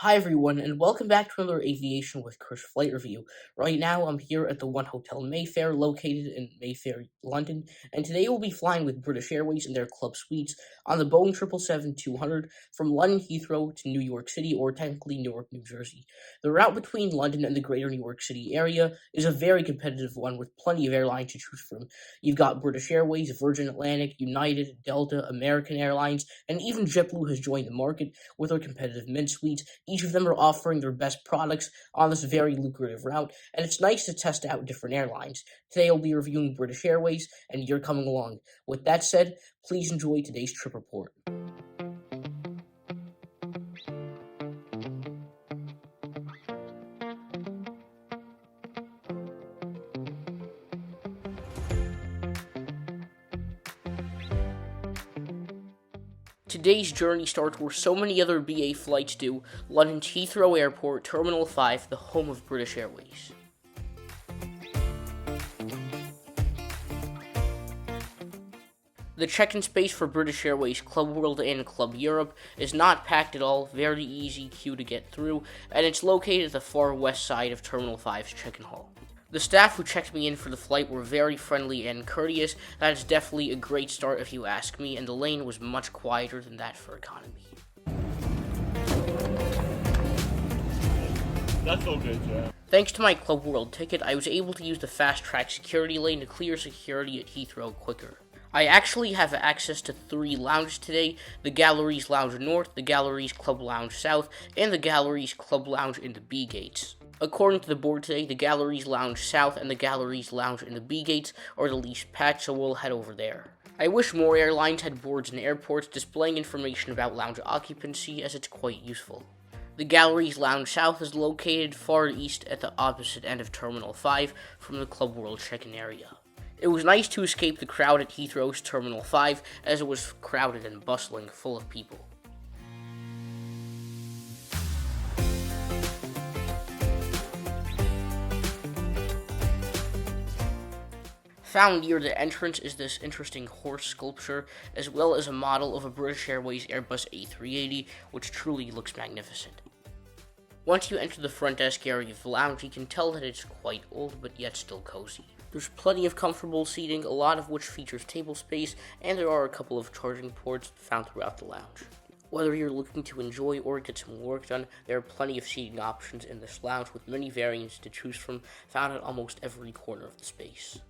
Hi everyone, and welcome back to another Aviation with Chris flight review. Right now, I'm here at the One Hotel Mayfair, located in Mayfair, London, and today we'll be flying with British Airways in their club suites on the Boeing 777-200 from London Heathrow to New York City, or technically Newark, New Jersey. The route between London and the greater New York City area is a very competitive one with plenty of airlines to choose from. You've got British Airways, Virgin Atlantic, United, Delta, American Airlines, and even JetBlue has joined the market with their competitive Mint suites. Each of them are offering their best products on this very lucrative route, and it's nice to test out different airlines. Today I'll be reviewing British Airways, and you're coming along. With that said, please enjoy today's trip report. Today's journey starts where so many other BA flights do, London's Heathrow Airport, Terminal 5, the home of British Airways. The check-in space for British Airways Club World and Club Europe is not packed at all, very easy queue to get through, and it's located at the far west side of Terminal 5's check-in hall. The staff who checked me in for the flight were very friendly and courteous. That is definitely a great start if you ask me, and the lane was much quieter than that for economy. That's all good, yeah. Thanks to my Club World ticket, I was able to use the fast-track security lane to clear security at Heathrow quicker. I actually have access to 3 lounges today: the Galleries Lounge North, the Galleries Club Lounge South, and the Galleries Club Lounge in the B gates. According to the board today, the Galleries Lounge South and the Galleries Lounge in the B gates are the least packed, so we'll head over there. I wish more airlines had boards in airports displaying information about lounge occupancy, as it's quite useful. The Galleries Lounge South is located far east at the opposite end of Terminal 5 from the Club World check-in area. It was nice to escape the crowd at Heathrow's Terminal 5, as it was crowded and bustling, full of people. Found near the entrance is this interesting horse sculpture, as well as a model of a British Airways Airbus A380, which truly looks magnificent. Once you enter the front desk area of the lounge, you can tell that it's quite old, but yet still cozy. There's plenty of comfortable seating, a lot of which features table space, and there are a couple of charging ports found throughout the lounge. Whether you're looking to enjoy or get some work done, there are plenty of seating options in this lounge with many variants to choose from, found at almost every corner of the space.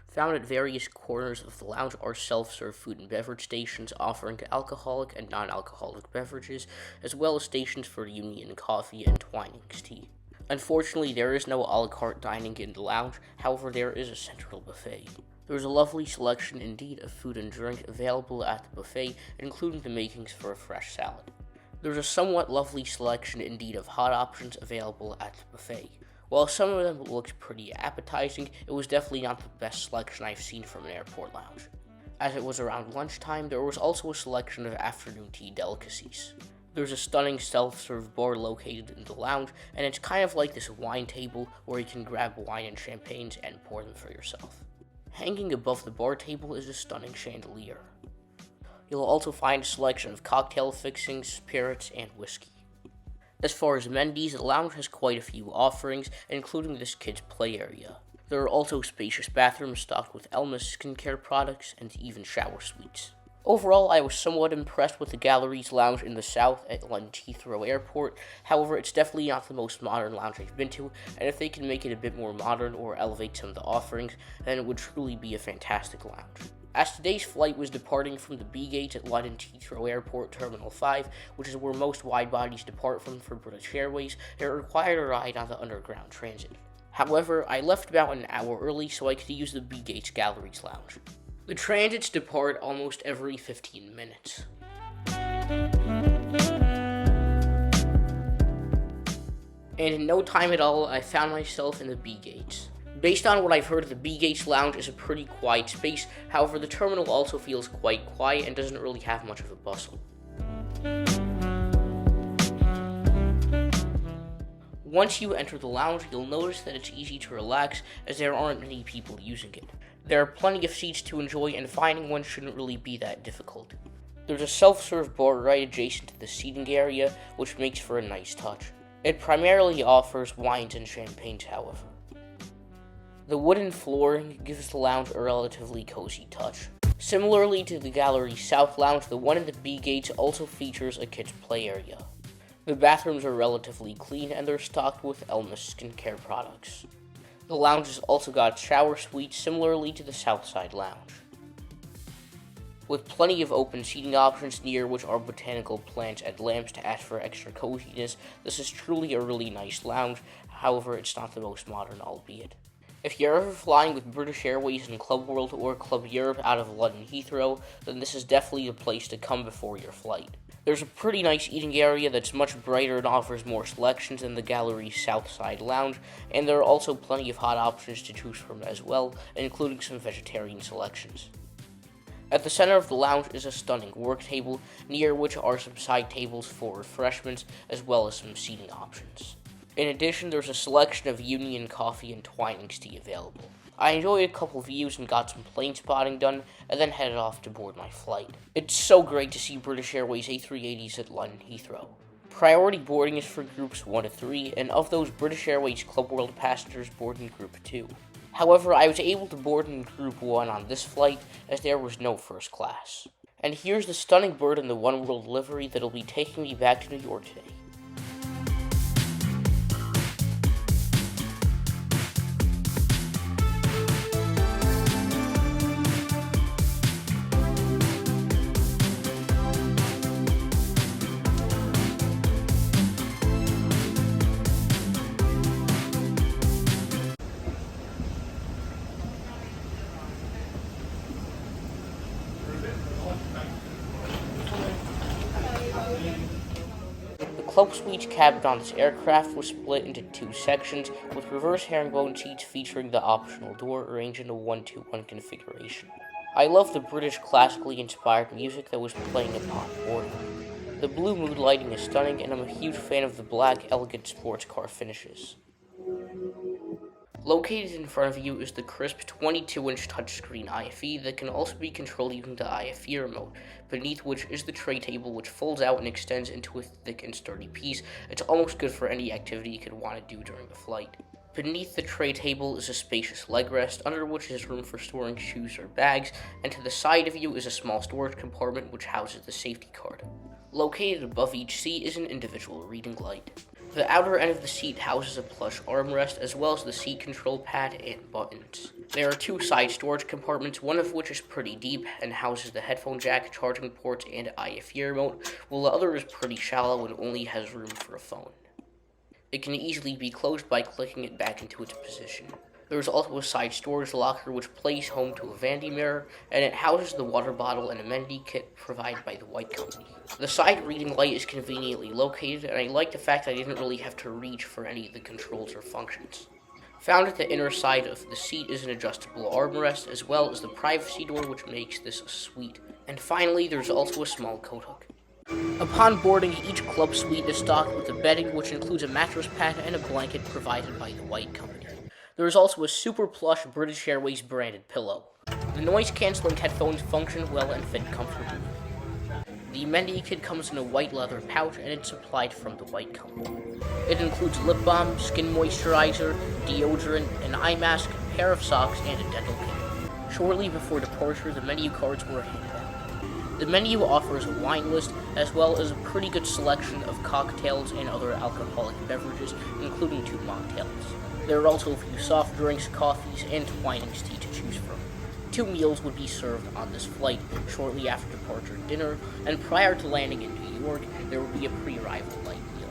Found at various corners of the lounge are self-serve food and beverage stations offering alcoholic and non-alcoholic beverages, as well as stations for Union coffee and Twinings tea. Unfortunately, there is no a la carte dining in the lounge, however there is a central buffet. There is a lovely selection indeed of food and drink available at the buffet, including the makings for a fresh salad. There's a somewhat lovely selection indeed of hot options available at the buffet. While some of them looked pretty appetizing, it was definitely not the best selection I've seen from an airport lounge. As it was around lunchtime, there was also a selection of afternoon tea delicacies. There's a stunning self-serve bar located in the lounge, and it's kind of like this wine table where you can grab wine and champagnes and pour them for yourself. Hanging above the bar table is a stunning chandelier. You'll also find a selection of cocktail fixings, spirits, and whiskey. As far as amenities, the lounge has quite a few offerings, including this kids' play area. There are also spacious bathrooms stocked with Elma's skincare products and even shower suites. Overall, I was somewhat impressed with the Galleries Lounge in the south at London's Heathrow Airport. However, it's definitely not the most modern lounge I've been to, and if they can make it a bit more modern or elevate some of the offerings, then it would truly be a fantastic lounge. As today's flight was departing from the B gate at London's Heathrow Airport Terminal 5, which is where most wide bodies depart from for British Airways, it required a ride on the underground transit. However, I left about an hour early so I could use the B gate's Galleries Lounge. The transits depart almost every 15 minutes. And in no time at all, I found myself in the B gates. Based on what I've heard, the B Gates Lounge is a pretty quiet space. However, the terminal also feels quite quiet and doesn't really have much of a bustle. Once you enter the lounge, you'll notice that it's easy to relax as there aren't many people using it. There are plenty of seats to enjoy, and finding one shouldn't really be that difficult. There's a self-serve bar right adjacent to the seating area, which makes for a nice touch. It primarily offers wines and champagnes, however. The wooden flooring gives the lounge a relatively cozy touch. Similarly to the Gallery South Lounge, the one in the B gates also features a kids' play area. The bathrooms are relatively clean, and they're stocked with Elmer's skincare products. The lounge has also got shower suites similarly to the Southside Lounge, with plenty of open seating options near which are botanical plants and lamps to add for extra coziness. This is truly a really nice lounge, however it's not the most modern, albeit. If you're ever flying with British Airways in Club World or Club Europe out of London Heathrow, then this is definitely the place to come before your flight. There's a pretty nice eating area that's much brighter and offers more selections than the Gallery's Southside Lounge, and there are also plenty of hot options to choose from as well, including some vegetarian selections. At the center of the lounge is a stunning work table, near which are some side tables for refreshments, as well as some seating options. In addition, there's a selection of Union coffee and Twinings tea available. I enjoyed a couple views and got some plane spotting done, and then headed off to board my flight. It's so great to see British Airways A380s at London Heathrow. Priority boarding is for groups 1 to 3, and of those, British Airways Club World passengers board in group 2. However, I was able to board in group 1 on this flight, as there was no first class. And here's the stunning bird in the OneWorld livery that'll be taking me back to New York today. The Club Suites cabin on this aircraft was split into 2 sections, with reverse herringbone seats featuring the optional door arranged in a 1-2-1 configuration. I love the British classically inspired music that was playing upon boarding. The blue mood lighting is stunning, and I'm a huge fan of the black, elegant sports car finishes. Located in front of you is the crisp 22-inch touchscreen IFE that can also be controlled using the IFE remote, beneath which is the tray table, which folds out and extends into a thick and sturdy piece. It's almost good for any activity you could want to do during the flight. Beneath the tray table is a spacious leg rest, under which is room for storing shoes or bags, and to the side of you is a small storage compartment which houses the safety card. Located above each seat is an individual reading light. The outer end of the seat houses a plush armrest, as well as the seat control pad and buttons. There are 2 side storage compartments, one of which is pretty deep and houses the headphone jack, charging ports, and IFE remote, while the other is pretty shallow and only has room for a phone. It can easily be closed by clicking it back into its position. There is also a side storage locker which plays home to a vanity mirror, and it houses the water bottle and amenity kit provided by the White Company. The side reading light is conveniently located, and I like the fact that I didn't really have to reach for any of the controls or functions. Found at the inner side of the seat is an adjustable armrest, as well as the privacy door, which makes this a suite. And finally, there's also a small coat hook. Upon boarding, each club suite is stocked with a bedding, which includes a mattress pad and a blanket provided by the White Company. There is also a super plush British Airways branded pillow. The noise-canceling headphones function well and fit comfortably. The amenity kit comes in a white leather pouch, and it's supplied from the White Company. It includes lip balm, skin moisturizer, deodorant, an eye mask, a pair of socks, and a dental kit. Shortly before departure, the menu cards were handed out. The menu offers a wine list, as well as a pretty good selection of cocktails and other alcoholic beverages, including 2 mocktails. There are also a few soft drinks, coffees, and Twinings tea to choose from. 2 meals would be served on this flight, shortly after departure dinner, and prior to landing in New York, there will be a pre-arrival light meal.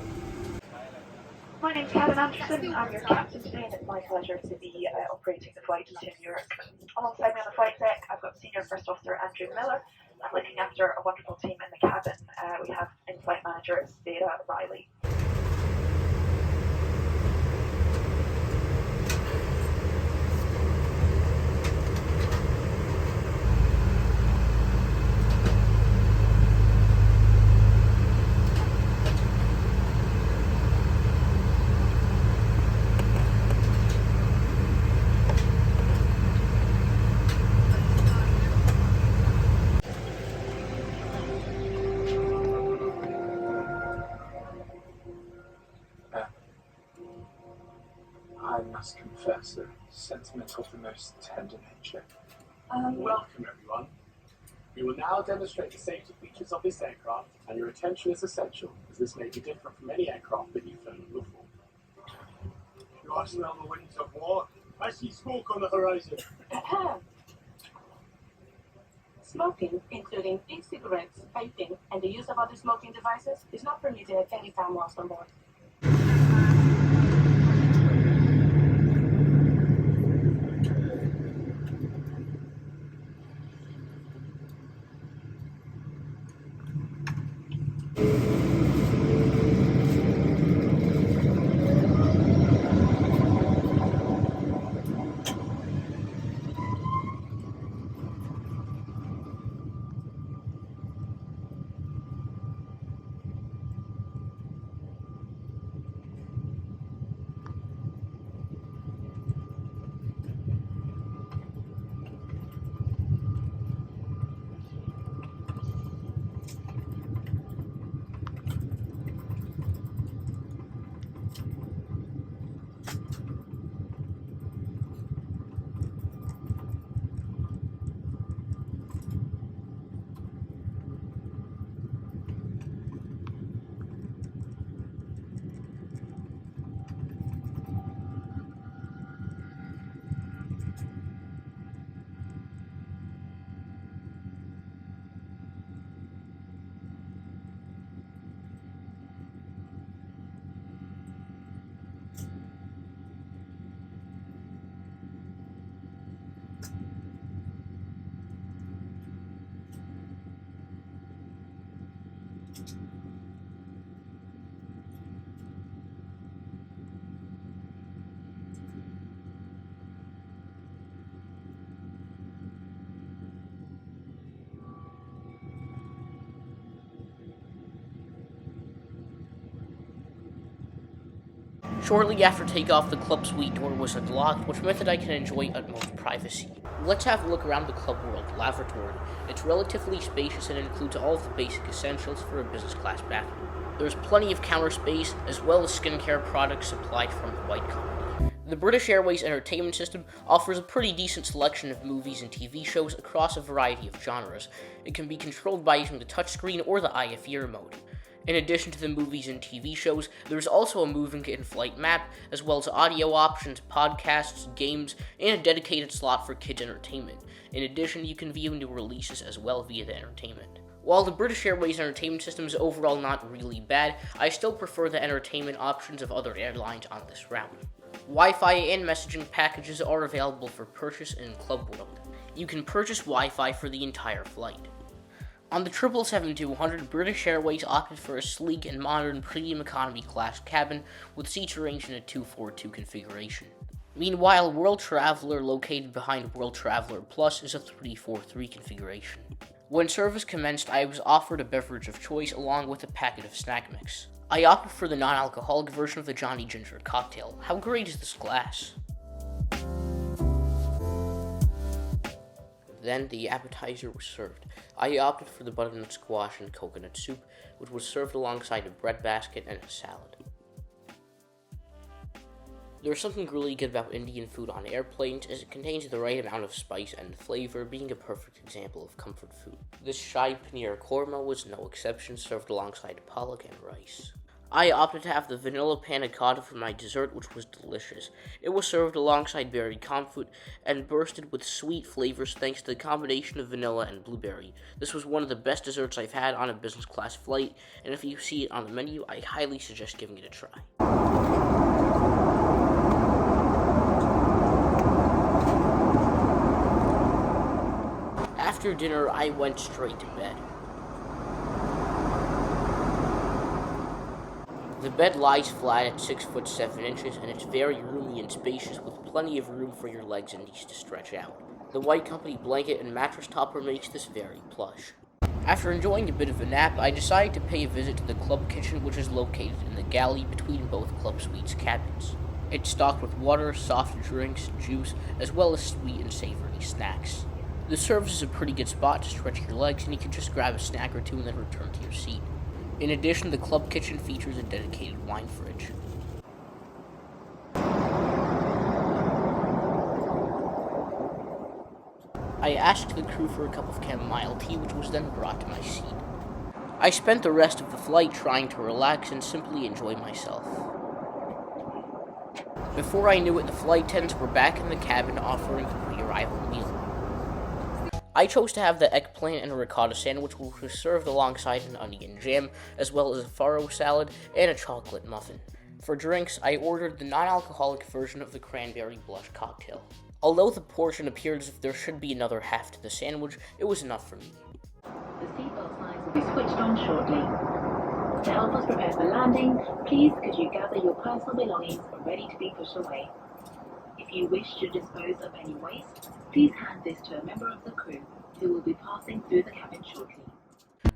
My name's Kevin Anderson, I'm your captain today, and it's my pleasure to be operating the flight to Newark. Alongside me on the flight deck, I've got Senior First Officer Andrew Miller, and looking after a wonderful team in the cabin, we have In-Flight Manager Sarah Riley. must confess, a sentiment of the most tender nature. Welcome, everyone. We will now demonstrate the safety features of this aircraft, and your attention is essential, as this may be different from any aircraft that you've flown before. Do I smell the winds of war? I see smoke on the horizon. Smoking, including e-cigarettes, vaping, and the use of other smoking devices, is not permitted at any time whilst on board. Shortly after takeoff, the club suite door was unlocked, which meant that I can enjoy utmost privacy. Let's have a look around the Club World lavatory. It's relatively spacious and includes all of the basic essentials for a business class bathroom. There's plenty of counter space, as well as skincare products supplied from the White Company. The British Airways entertainment system offers a pretty decent selection of movies and TV shows across a variety of genres. It can be controlled by using the touchscreen or the IFE remote. In addition to the movies and TV shows, there's also a moving in-flight map, as well as audio options, podcasts, games, and a dedicated slot for kids' entertainment. In addition, you can view new releases as well via the entertainment. While the British Airways entertainment system is overall not really bad, I still prefer the entertainment options of other airlines on this route. Wi-Fi and messaging packages are available for purchase in Club World. You can purchase Wi-Fi for the entire flight. On the 777-200, British Airways opted for a sleek and modern premium economy class cabin with seats arranged in a 242 configuration. Meanwhile, World Traveller, located behind World Traveller Plus, is a 343 configuration. When service commenced, I was offered a beverage of choice along with a packet of snack mix. I opted for the non-alcoholic version of the Johnny Ginger cocktail. How great is this glass? Then the appetizer was served. I opted for the butternut squash and coconut soup, which was served alongside a bread basket and a salad. There's something really good about Indian food on airplanes, as it contains the right amount of spice and flavor, being a perfect example of comfort food. This Shahi Paneer Korma was no exception, served alongside palak and rice. I opted to have the vanilla panna cotta for my dessert, which was delicious. It was served alongside berry comfort and bursted with sweet flavors thanks to the combination of vanilla and blueberry. This was one of the best desserts I've had on a business class flight, and if you see it on the menu, I highly suggest giving it a try. After dinner, I went straight to bed. The bed lies flat at 6 foot 7 inches, and it's very roomy and spacious with plenty of room for your legs and knees to stretch out. The White Company blanket and mattress topper makes this very plush. After enjoying a bit of a nap, I decided to pay a visit to the club kitchen, which is located in the galley between both club suites cabins. It's stocked with water, soft drinks, juice, as well as sweet and savory snacks. The service is a pretty good spot to stretch your legs, and you can just grab a snack or two and then return to your seat. In addition, the club kitchen features a dedicated wine fridge. I asked the crew for a cup of chamomile tea, which was then brought to my seat. I spent the rest of the flight trying to relax and simply enjoy myself. Before I knew it, the flight attendants were back in the cabin offering the pre-arrival meal. I chose to have the eggplant and ricotta sandwich, which was served alongside an onion jam, as well as a farro salad and a chocolate muffin. For drinks, I ordered the non-alcoholic version of the cranberry blush cocktail. Although the portion appeared as if there should be another half to the sandwich, it was enough for me. The seatbelt signs will be switched on shortly. To help us prepare for landing, please could you gather your personal belongings ready to be pushed away. If you wish to dispose of any waste, please hand this to a member of the crew who will be passing through the cabin shortly.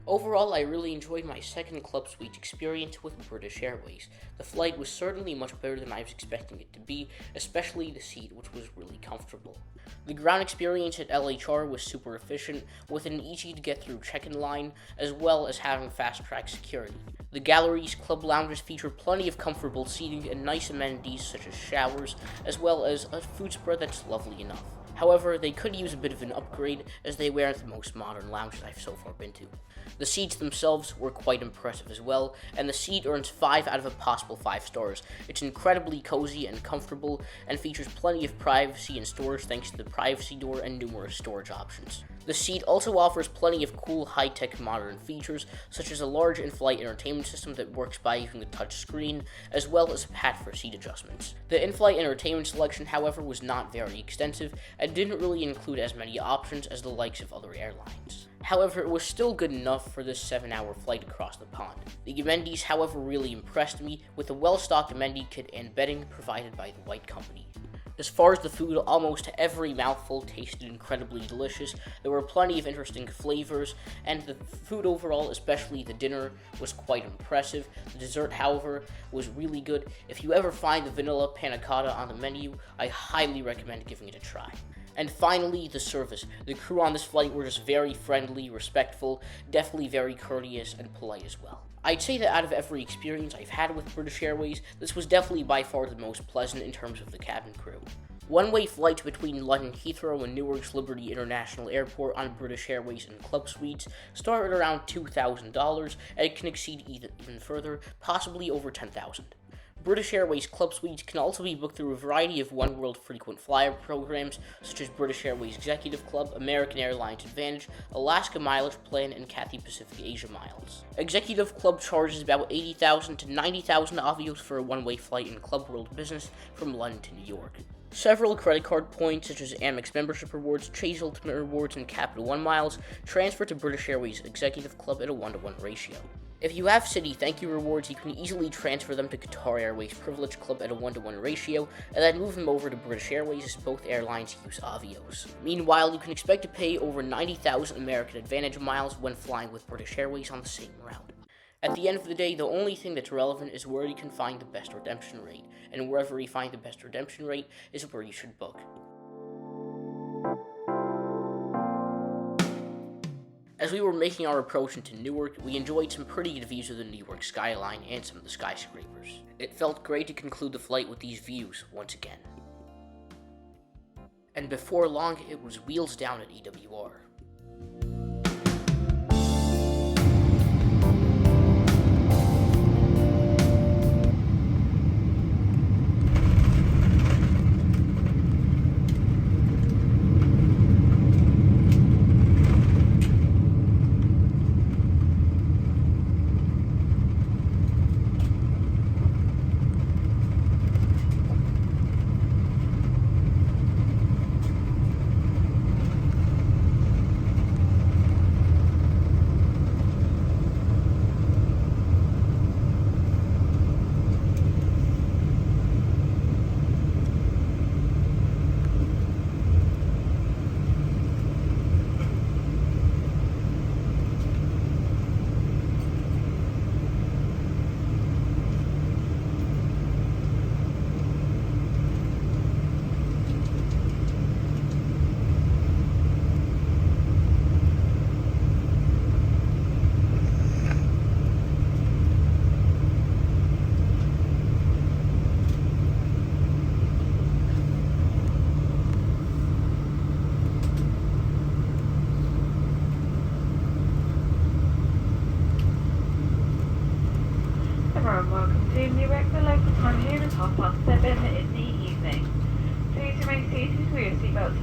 Overall, I really enjoyed my second Club Suite experience with British Airways. The flight was certainly much better than I was expecting it to be, especially the seat, which was really comfortable. The ground experience at LHR was super efficient, with an easy-to-get-through check-in line, as well as having fast-track security. The galleries, club lounges feature plenty of comfortable seating and nice amenities such as showers, as well as a food spread that's lovely enough. However, they could use a bit of an upgrade, as they weren't the most modern lounges I've so far been to. The seats themselves were quite impressive as well, and the seat earns 5 out of a possible 5 stars. It's incredibly cozy and comfortable, and features plenty of privacy and storage thanks to the privacy door and numerous storage options. The seat also offers plenty of cool high-tech modern features, such as a large in-flight entertainment system that works by using a touch screen, as well as a pad for seat adjustments. The in-flight entertainment selection, however, was not very extensive, and didn't really include as many options as the likes of other airlines. However, it was still good enough for this 7-hour flight across the pond. The amenities, however, really impressed me, with a well-stocked amenity kit and bedding provided by the White Company. As far as the food, almost every mouthful tasted incredibly delicious. There were plenty of interesting flavors, and the food overall, especially the dinner, was quite impressive. The dessert, however, was really good. If you ever find the vanilla panna cotta on the menu, I highly recommend giving it a try. And finally, the service. The crew on this flight were just very friendly, respectful, definitely very courteous and polite as well. I'd say that out of every experience I've had with British Airways, this was definitely by far the most pleasant in terms of the cabin crew. One-way flights between London Heathrow and Newark's Liberty International Airport on British Airways and Club Suites start at around $2,000, and it can exceed even further, possibly over $10,000. British Airways Club Suites can also be booked through a variety of OneWorld frequent flyer programs, such as British Airways Executive Club, American Airlines Advantage, Alaska Mileage Plan, and Cathay Pacific Asia Miles. Executive Club charges about $80,000 to $90,000 Avios for a one-way flight in Club World Business from London to New York. Several credit card points, such as Amex membership rewards, Chase Ultimate rewards, and Capital One miles, transfer to British Airways Executive Club at a 1-to-1 ratio. If you have Citi Thank You rewards, you can easily transfer them to Qatar Airways Privilege Club at a 1-to-1 ratio, and then move them over to British Airways as both airlines use Avios. Meanwhile, you can expect to pay over 90,000 American Advantage miles when flying with British Airways on the same route. At the end of the day, the only thing that's relevant is where you can find the best redemption rate, and wherever you find the best redemption rate is where you should book. As we were making our approach into Newark, we enjoyed some pretty good views of the New York skyline and some of the skyscrapers. It felt great to conclude the flight with these views once again. And before long, it was wheels down at EWR.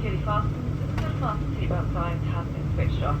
securely fastened, the still fastened seatbelt signs have been switched off.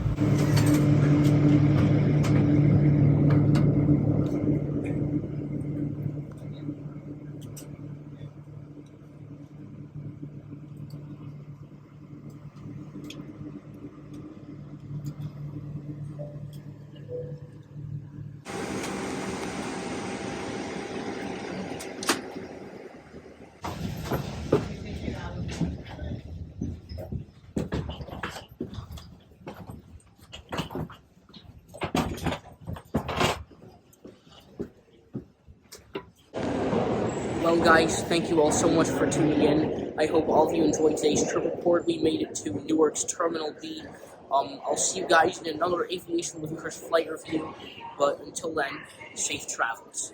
Well, guys, thank you all so much for tuning in. I hope all of you enjoyed today's trip report. We made it to Newark's Terminal B. I'll see you guys in another Aviation with Chris flight review, but until then, safe travels.